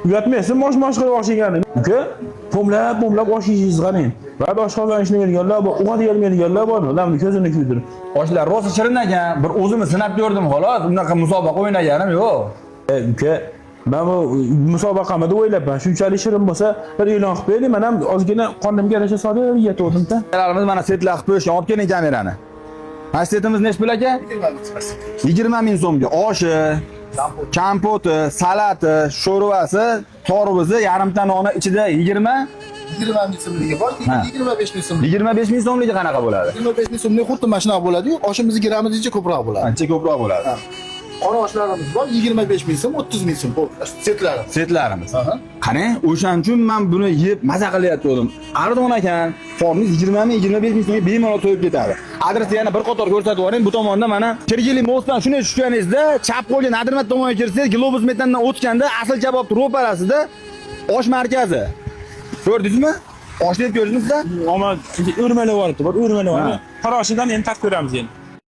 Uyatmaysan, mosh qilib oshigani. Uka, pomlab osh yeysiz qani. Ba'zi oshqozon ishlaydiganlar bor, uga kelmaydiganlar bor. Ularni ko'zini kuydirib. Oshlar rosa shirin ekan. Bir o'zimni sinab ko'rdim xolos. Unaqa musobaqa o'ynaganim yo'q. Uka, men bu musobaqamni deb o'ylabman. Shunchalik shirin bo'lsa, bir e'lon qilib berdim. Men ham ozgina qonimga yarasha solib yetdim-da. Kameramiz mana setlar qilib qo'yishgan. Olib keling kamerani. Mana setimiz nech pul aka? 20 ming so'mga. Oshi, kompoti, salati, sho'rvasi, torbizi, yarimta noni ichida 20 ming so'mligi bor, 25 ming so'mlik. 25 ming so'mligi qanaqa bo'ladi? 25 ming so'mlik xuddi mana shunaqa bo'ladi-yu, oshimizni giramizcha ko'proq bo'ladi. Ancha ko'proq bo'ladi. Qora oshlarimiz bor, 25 ming so'm, 30 ming so'm bu setlarimiz. Setlarimiz. Qani, o'shaning uchun men buni yeb maza qilyaptim. Arzon ekan, formiz 20 ming, 25 ming so'mga bemalol to'yib ketadi. Adresni yana bir qator ko'rsatib yuboring. Bu tomonda mana Kirgili mostdan shunday tushganingizda, chap qo'lga Nadirmat tomonga kirsangiz, Globus metandan o'tganda asl javob ro'parasida osh markazi. Ko'rdingizmi? Osh deb ko'rdingizmi? Omad o'rmalab yuboribdi, bir o'rmalab yubordi. Qaroshidan endi taq ko'ramiz endi.